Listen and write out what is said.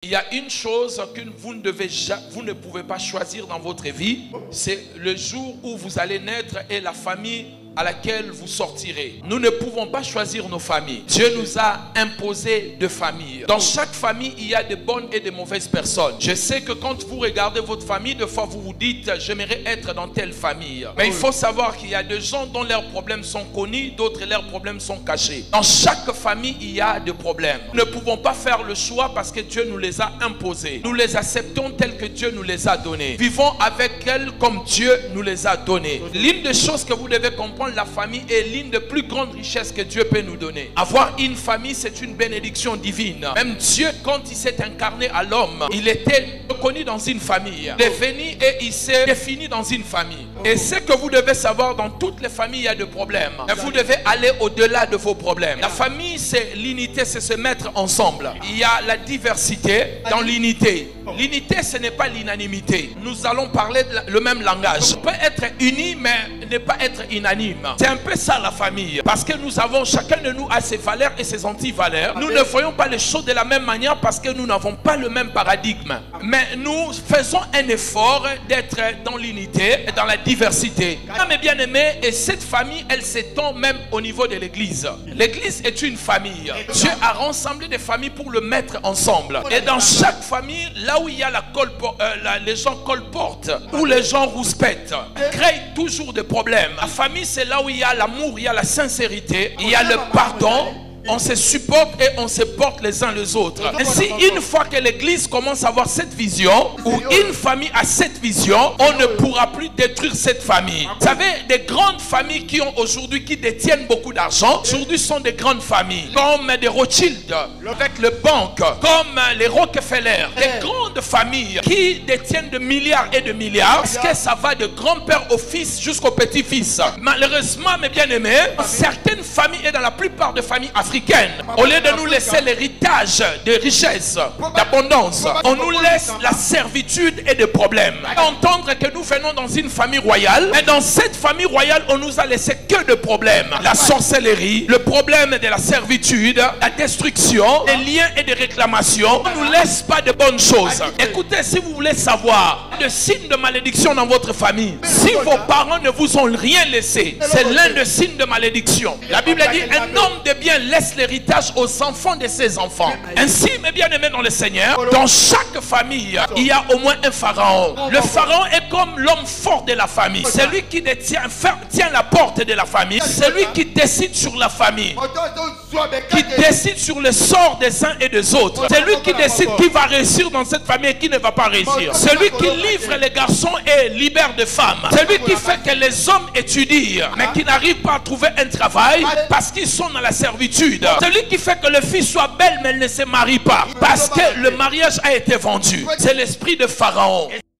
Il y a une chose que vous ne pouvez pas choisir dans votre vie, c'est le jour où vous allez naître et la famille à laquelle vous sortirez. Nous ne pouvons pas choisir nos familles. Dieu nous a imposé de familles. Dans chaque famille, il y a de bonnes et de mauvaises personnes. Je sais que quand vous regardez votre famille, des fois vous vous dites, j'aimerais être dans telle famille. Mais il faut savoir qu'il y a des gens dont leurs problèmes sont connus, d'autres leurs problèmes sont cachés. Dans chaque famille, il y a des problèmes. Nous ne pouvons pas faire le choix parce que Dieu nous les a imposés. Nous les acceptons tels que Dieu nous les a donnés. Vivons avec elles comme Dieu nous les a donnés. L'une des choses que vous devez comprendre, la famille est l'une des plus grandes richesses que Dieu peut nous donner. Avoir une famille, c'est une bénédiction divine. Même Dieu, quand il s'est incarné à l'homme, il était reconnu dans une famille. Il est venu et il s'est défini dans une famille. Et ce que vous devez savoir, dans toutes les familles, il y a des problèmes. Et vous devez aller au-delà de vos problèmes. La famille, c'est l'unité, c'est se mettre ensemble. Il y a la diversité dans l'unité. L'unité, ce n'est pas l'unanimité. Nous allons parler le même langage. On peut être unis, mais ne pas être unanime. C'est un peu ça la famille. Parce que nous avons, chacun de nous a ses valeurs et ses anti-valeurs. Nous ne voyons pas les choses de la même manière parce que nous n'avons pas le même paradigme. Mais nous faisons un effort d'être dans l'unité et dans la diversité. Mes bien-aimés, et cette famille, elle s'étend même au niveau de l'église. L'église est une famille. Dieu a rassemblé des familles pour le mettre ensemble. Et dans chaque famille, là où il y a les gens colportent, où les gens rouspètent, créent toujours des problèmes. La famille, c'est là où il y a l'amour, il y a la sincérité, il y a le pardon. On se supporte et on se porte les uns les autres. Ainsi, une fois que l'église commence à avoir cette vision, ou une famille a cette vision, on ne pourra plus détruire cette famille. Vous savez, des grandes familles qui ont aujourd'hui, qui détiennent beaucoup d'argent, aujourd'hui sont des grandes familles, comme des Rothschild, avec les banques, comme les Rockefeller, des grandes familles qui détiennent de milliards et de milliards, parce que ça va de grand-père au fils jusqu'au petit-fils. Malheureusement, mes bien-aimés, certaines familles et dans la plupart des familles africaines, au lieu de nous laisser l'héritage de richesse, d'abondance, on nous laisse la servitude et des problèmes. Entendre que nous venons dans une famille royale, mais dans cette famille royale, on nous a laissé que de problèmes. La sorcellerie, le problème de la servitude, la destruction, des liens et des réclamations. On ne nous laisse pas de bonnes choses. Écoutez, si vous voulez savoir le signe de malédiction dans votre famille, si vos parents ne vous ont rien laissé, c'est l'un des signes de malédiction. La Bible dit, un homme de bien laisse l'héritage aux enfants de ses enfants. Ainsi, mes bien-aimés dans le Seigneur, dans chaque famille, il y a au moins un pharaon. Le pharaon est comme l'homme fort de la famille. C'est lui qui tient la porte de la famille. C'est lui qui décide sur la famille, qui décide sur le sort des uns et des autres. C'est lui qui décide qui va réussir dans cette famille et qui ne va pas réussir. C'est lui qui livre les garçons et libère des femmes. C'est lui qui fait que les hommes étudient, mais qui n'arrivent pas à trouver un travail parce qu'ils sont dans la servitude. Celui qui fait que le fils soit belle mais elle ne se marie pas parce que le mariage a été vendu. C'est l'esprit de Pharaon.